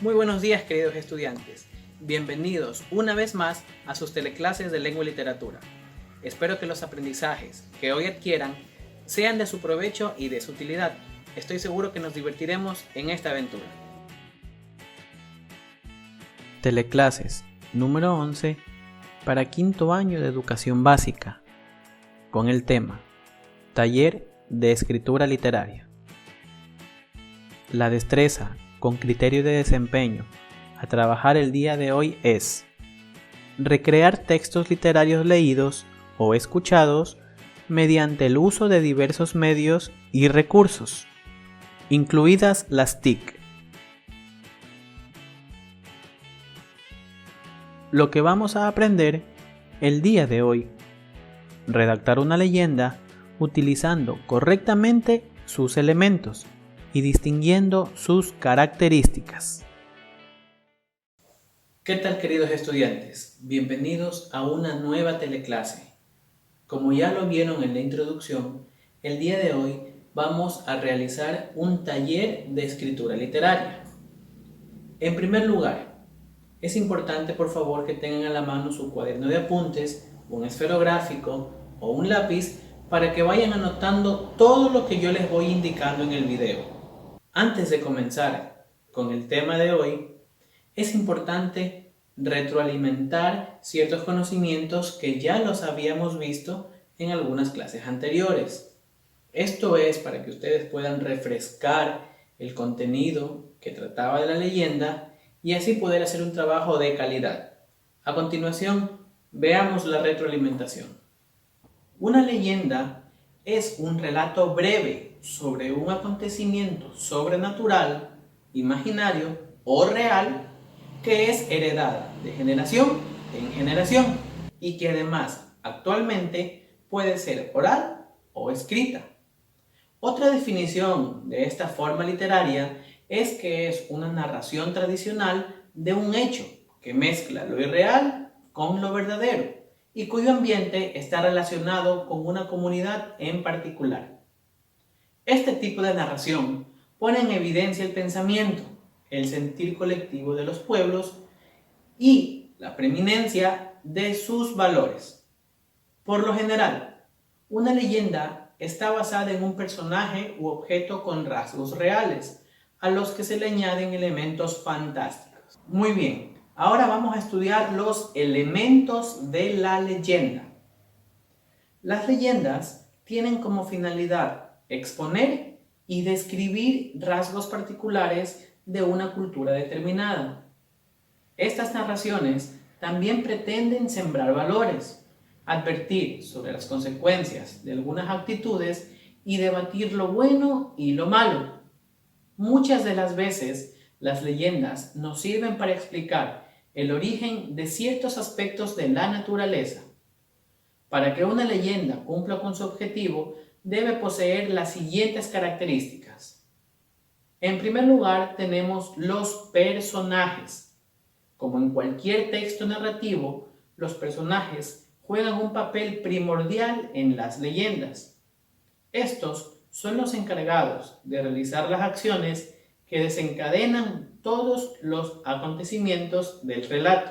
Muy buenos días, queridos estudiantes. Bienvenidos una vez más a sus teleclases de lengua y literatura. Espero que los aprendizajes que hoy adquieran sean de su provecho y de su utilidad. Estoy seguro que nos divertiremos en esta aventura. Teleclases número 11 para quinto año de educación básica, con el tema Taller de Escritura Literaria. La destreza con criterio de desempeño a trabajar el día de hoy es recrear textos literarios leídos o escuchados mediante el uso de diversos medios y recursos, incluidas las TIC. Lo que vamos a aprender el día de hoy: redactar una leyenda utilizando correctamente sus elementos y distinguiendo sus características. ¿Qué tal, queridos estudiantes? Bienvenidos a una nueva teleclase. Como ya lo vieron en la introducción, el día de hoy vamos a realizar un taller de escritura literaria. En primer lugar, es importante por favor que tengan a la mano su cuaderno de apuntes, un esferográfico o un lápiz para que vayan anotando todo lo que yo les voy indicando en el video. Antes de comenzar con el tema de hoy, es importante retroalimentar ciertos conocimientos que ya los habíamos visto en algunas clases anteriores. Esto es para que ustedes puedan refrescar el contenido que trataba de la leyenda y así poder hacer un trabajo de calidad. A continuación, veamos la retroalimentación. Una leyenda es un relato breve sobre un acontecimiento sobrenatural, imaginario o real que es heredada de generación en generación y que además actualmente puede ser oral o escrita. Otra definición de esta forma literaria es que es una narración tradicional de un hecho que mezcla lo irreal con lo verdadero y cuyo ambiente está relacionado con una comunidad en particular. Este tipo de narración pone en evidencia el pensamiento, el sentir colectivo de los pueblos y la preeminencia de sus valores. Por lo general, una leyenda está basada en un personaje u objeto con rasgos reales, a los que se le añaden elementos fantásticos. Muy bien, ahora vamos a estudiar los elementos de la leyenda. Las leyendas tienen como finalidad exponer y describir rasgos particulares de una cultura determinada. Estas narraciones también pretenden sembrar valores, advertir sobre las consecuencias de algunas actitudes y debatir lo bueno y lo malo. Muchas de las veces, las leyendas nos sirven para explicar el origen de ciertos aspectos de la naturaleza. Para que una leyenda cumpla con su objetivo, debe poseer las siguientes características. En primer lugar, tenemos los personajes. Como en cualquier texto narrativo, los personajes juegan un papel primordial en las leyendas. Estos son los encargados de realizar las acciones que desencadenan todos los acontecimientos del relato.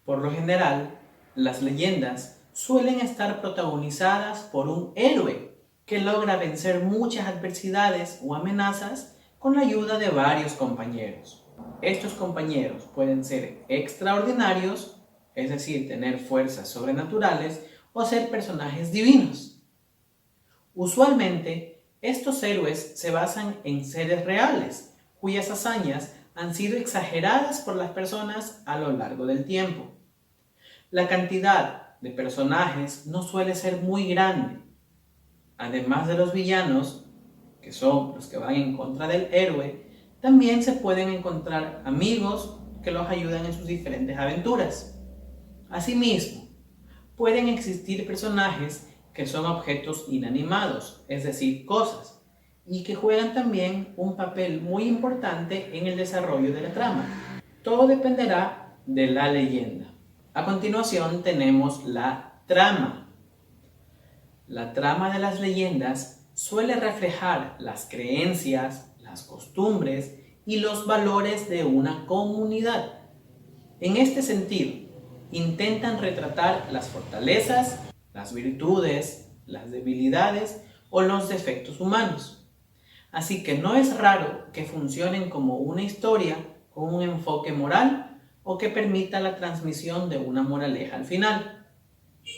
Por lo general, las leyendas suelen estar protagonizadas por un héroe que logra vencer muchas adversidades o amenazas con la ayuda de varios compañeros. Estos compañeros pueden ser extraordinarios, es decir, tener fuerzas sobrenaturales, o ser personajes divinos. Usualmente, estos héroes se basan en seres reales, cuyas hazañas han sido exageradas por las personas a lo largo del tiempo. La cantidad de personajes no suele ser muy grande. Además de los villanos, que son los que van en contra del héroe, también se pueden encontrar amigos que los ayudan en sus diferentes aventuras. Asimismo, pueden existir personajes que son objetos inanimados, es decir, cosas, y que juegan también un papel muy importante en el desarrollo de la trama. Todo dependerá de la leyenda. A continuación tenemos la trama. La trama de las leyendas suele reflejar las creencias, las costumbres y los valores de una comunidad. En este sentido, intentan retratar las fortalezas, las virtudes, las debilidades o los defectos humanos. Así que no es raro que funcionen como una historia con un enfoque moral o que permita la transmisión de una moraleja al final.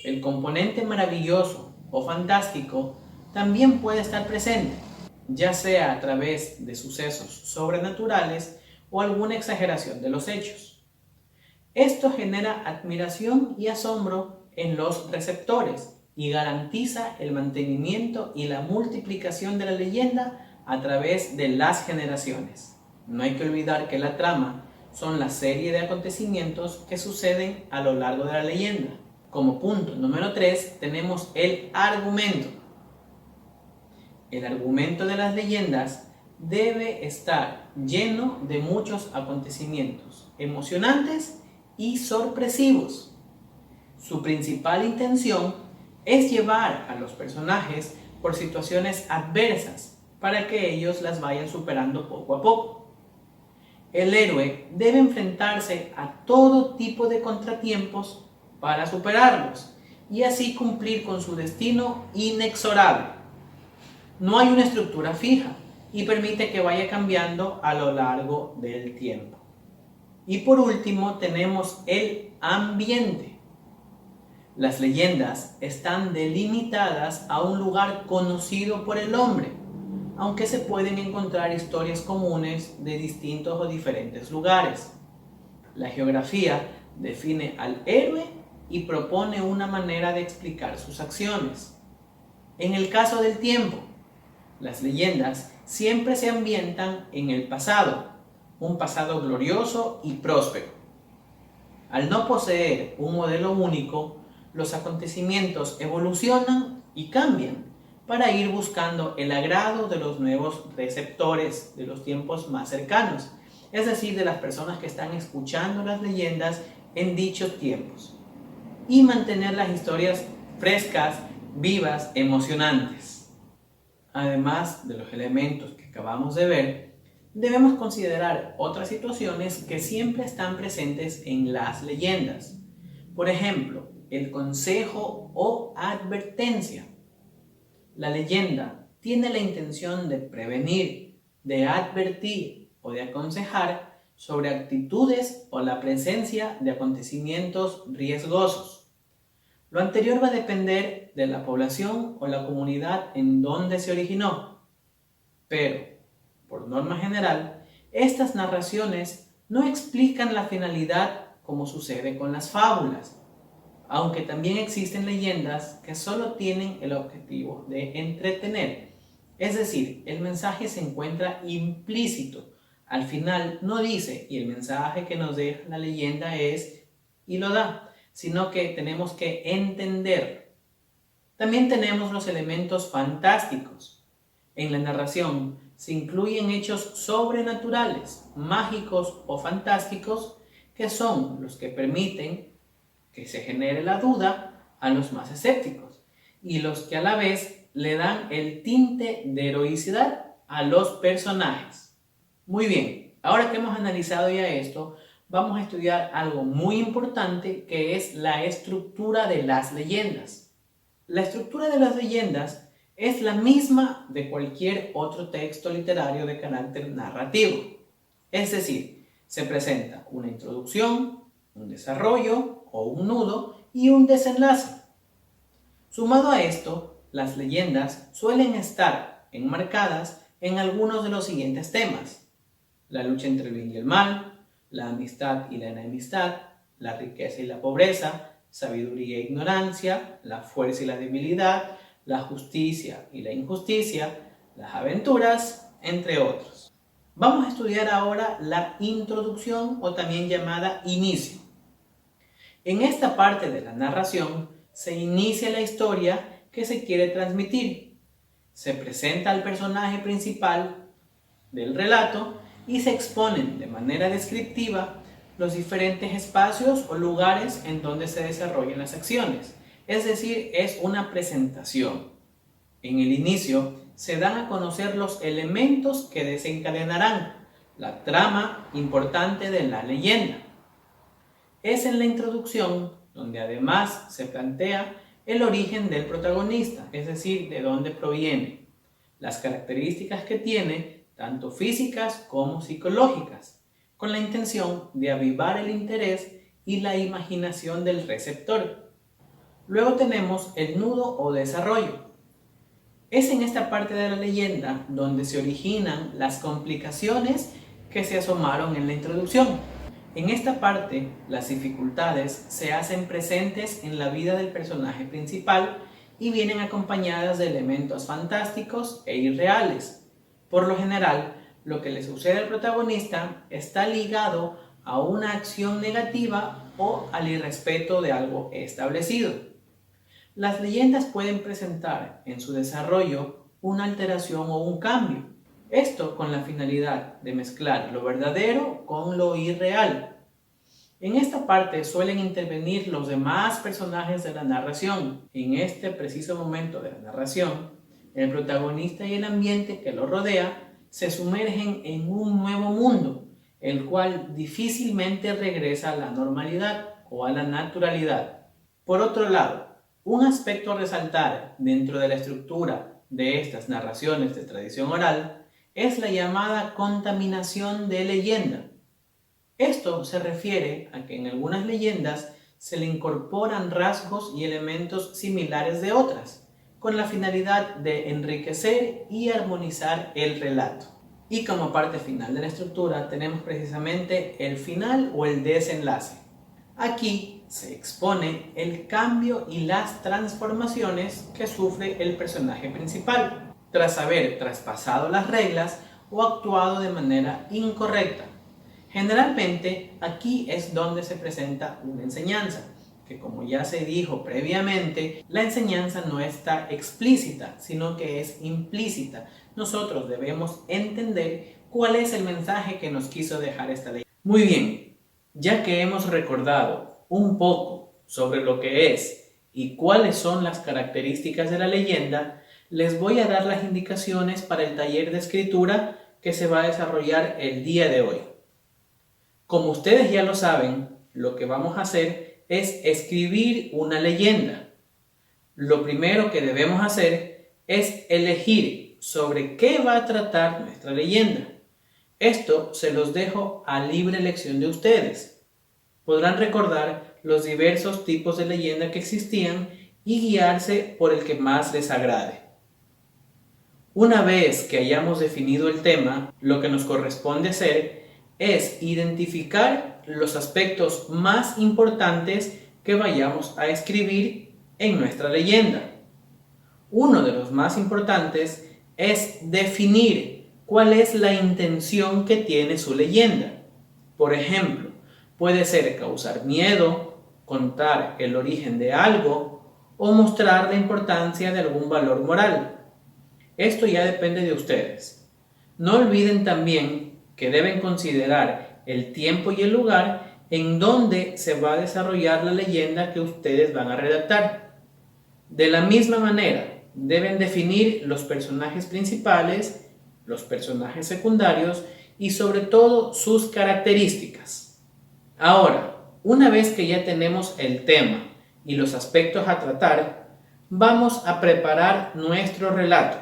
El componente maravilloso o fantástico también puede estar presente, ya sea a través de sucesos sobrenaturales o alguna exageración de los hechos. Esto genera admiración y asombro en los receptores y garantiza el mantenimiento y la multiplicación de la leyenda a través de las generaciones. No hay que olvidar que la trama son la serie de acontecimientos que suceden a lo largo de la leyenda. Como punto número 3 tenemos el argumento. El argumento de las leyendas debe estar lleno de muchos acontecimientos emocionantes y sorpresivos. Su principal intención es llevar a los personajes por situaciones adversas para que ellos las vayan superando poco a poco. El héroe debe enfrentarse a todo tipo de contratiempos para superarlos y así cumplir con su destino inexorable. No hay una estructura fija y permite que vaya cambiando a lo largo del tiempo. Y por último tenemos el ambiente. Las leyendas están delimitadas a un lugar conocido por el hombre, aunque se pueden encontrar historias comunes de distintos o diferentes lugares. La geografía define al héroe y propone una manera de explicar sus acciones. En el caso del tiempo, las leyendas siempre se ambientan en el pasado, un pasado glorioso y próspero. Al no poseer un modelo único, los acontecimientos evolucionan y cambian para ir buscando el agrado de los nuevos receptores de los tiempos más cercanos, es decir, de las personas que están escuchando las leyendas en dichos tiempos, y mantener las historias frescas, vivas, emocionantes. Además de los elementos que acabamos de ver, debemos considerar otras situaciones que siempre están presentes en las leyendas. Por ejemplo, el consejo o advertencia. La leyenda tiene la intención de prevenir, de advertir o de aconsejar sobre actitudes o la presencia de acontecimientos riesgosos. Lo anterior va a depender de la población o la comunidad en donde se originó, pero, por norma general, estas narraciones no explican la finalidad como sucede con las fábulas, aunque también existen leyendas que solo tienen el objetivo de entretener. Es decir, el mensaje se encuentra implícito. Al final no dice, y el mensaje que nos deja la leyenda es, y lo da, sino que tenemos que entender. También tenemos los elementos fantásticos. En la narración se incluyen hechos sobrenaturales, mágicos o fantásticos, que son los que permiten que se genere la duda a los más escépticos y los que a la vez le dan el tinte de heroicidad a los personajes. Muy bien, ahora que hemos analizado ya esto, vamos a estudiar algo muy importante que es la estructura de las leyendas. La estructura de las leyendas es la misma de cualquier otro texto literario de carácter narrativo. Es decir, se presenta una introducción, un desarrollo o un nudo y un desenlace. Sumado a esto, las leyendas suelen estar enmarcadas en algunos de los siguientes temas: la lucha entre el bien y el mal, la amistad y la enemistad, la riqueza y la pobreza, sabiduría e ignorancia, la fuerza y la debilidad, la justicia y la injusticia, las aventuras, entre otros. Vamos a estudiar ahora la introducción, o también llamada inicio. En esta parte de la narración se inicia la historia que se quiere transmitir. Se presenta al personaje principal del relato y se exponen de manera descriptiva los diferentes espacios o lugares en donde se desarrollan las acciones. Es decir, es una presentación. En el inicio se dan a conocer los elementos que desencadenarán la trama importante de la leyenda. Es en la introducción donde además se plantea el origen del protagonista, es decir, de dónde proviene, las características que tiene, tanto físicas como psicológicas, con la intención de avivar el interés y la imaginación del receptor. Luego tenemos el nudo o desarrollo. Es en esta parte de la leyenda donde se originan las complicaciones que se asomaron en la introducción. En esta parte, las dificultades se hacen presentes en la vida del personaje principal y vienen acompañadas de elementos fantásticos e irreales. Por lo general, lo que le sucede al protagonista está ligado a una acción negativa o al irrespeto de algo establecido. Las leyendas pueden presentar en su desarrollo una alteración o un cambio. Esto con la finalidad de mezclar lo verdadero con lo irreal. En esta parte suelen intervenir los demás personajes de la narración. En este preciso momento de la narración, el protagonista y el ambiente que lo rodea se sumergen en un nuevo mundo, el cual difícilmente regresa a la normalidad o a la naturalidad. Por otro lado, un aspecto a resaltar dentro de la estructura de estas narraciones de tradición oral es la llamada contaminación de leyenda. Esto se refiere a que en algunas leyendas se le incorporan rasgos y elementos similares de otras, con la finalidad de enriquecer y armonizar el relato. Y como parte final de la estructura tenemos precisamente el final o el desenlace. Aquí se expone el cambio y las transformaciones que sufre el personaje principal, tras haber traspasado las reglas o actuado de manera incorrecta. Generalmente, aquí es donde se presenta una enseñanza, que como ya se dijo previamente, la enseñanza no está explícita, sino que es implícita. Nosotros debemos entender cuál es el mensaje que nos quiso dejar esta ley. Muy bien, ya que hemos recordado un poco sobre lo que es y cuáles son las características de la leyenda, les voy a dar las indicaciones para el taller de escritura que se va a desarrollar el día de hoy. Como ustedes ya lo saben, lo que vamos a hacer es escribir una leyenda. Lo primero que debemos hacer es elegir sobre qué va a tratar nuestra leyenda. Esto se los dejo a libre elección de ustedes. Podrán recordar los diversos tipos de leyenda que existían y guiarse por el que más les agrade. Una vez que hayamos definido el tema, lo que nos corresponde hacer es identificar los aspectos más importantes que vayamos a escribir en nuestra leyenda. Uno de los más importantes es definir cuál es la intención que tiene su leyenda. Por ejemplo, puede ser causar miedo, contar el origen de algo o mostrar la importancia de algún valor moral. Esto ya depende de ustedes. No olviden también que deben considerar el tiempo y el lugar en donde se va a desarrollar la leyenda que ustedes van a redactar. De la misma manera, deben definir los personajes principales, los personajes secundarios y sobre todo sus características. Ahora, una vez que ya tenemos el tema y los aspectos a tratar, vamos a preparar nuestro relato.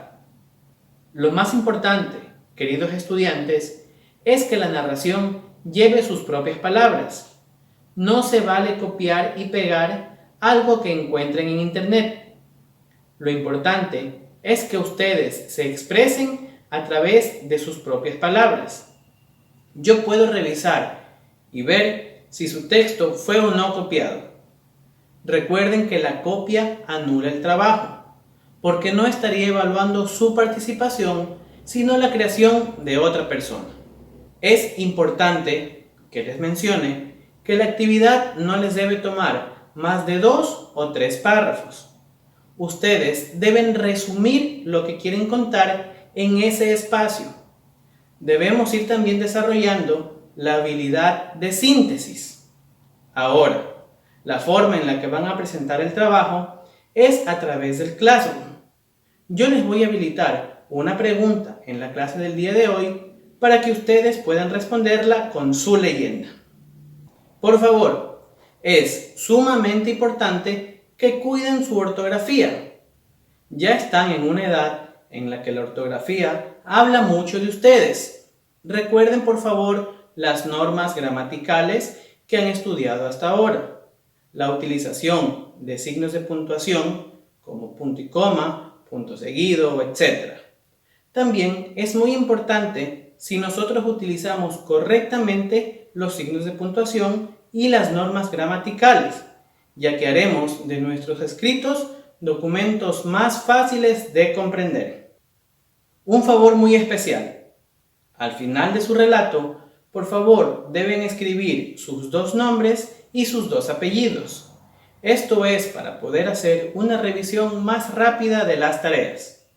Lo más importante, queridos estudiantes, es que la narración lleve sus propias palabras. No se vale copiar y pegar algo que encuentren en internet. Lo importante es que ustedes se expresen a través de sus propias palabras. Yo puedo revisar y ver si su texto fue o no copiado. Recuerden que la copia anula el trabajo, porque no estaría evaluando su participación, sino la creación de otra persona. Es importante que les mencione que la actividad no les debe tomar más de 2 o 3 párrafos. Ustedes deben resumir lo que quieren contar en ese espacio. Debemos ir también desarrollando la habilidad de síntesis. Ahora, la forma en la que van a presentar el trabajo es a través del Classroom. Yo les voy a habilitar una pregunta en la clase del día de hoy para que ustedes puedan responderla con su leyenda. Por favor, es sumamente importante que cuiden su ortografía. Ya están en una edad en la que la ortografía habla mucho de ustedes. Recuerden, por favor, las normas gramaticales que han estudiado hasta ahora. La utilización de signos de puntuación como punto y coma, punto seguido, etc. También es muy importante si nosotros utilizamos correctamente los signos de puntuación y las normas gramaticales, ya que haremos de nuestros escritos documentos más fáciles de comprender. Un favor muy especial. Al final de su relato, por favor, deben escribir sus 2 nombres y sus 2 apellidos. Esto es para poder hacer una revisión más rápida de las tareas.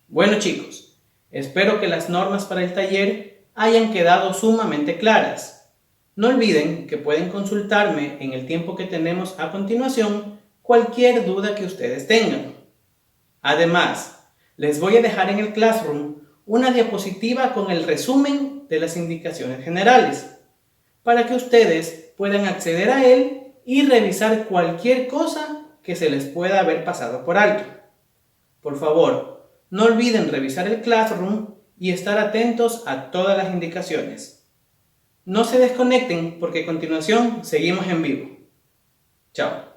Bueno chicos, espero que las normas para el taller hayan quedado sumamente claras. No olviden que pueden consultarme en el tiempo que tenemos a continuación cualquier duda que ustedes tengan. Además, les voy a dejar en el Classroom una diapositiva con el resumen de las indicaciones generales, para que ustedes puedan acceder a él y revisar cualquier cosa que se les pueda haber pasado por alto. Por favor, no olviden revisar el Classroom y estar atentos a todas las indicaciones. No se desconecten porque a continuación seguimos en vivo. Chao.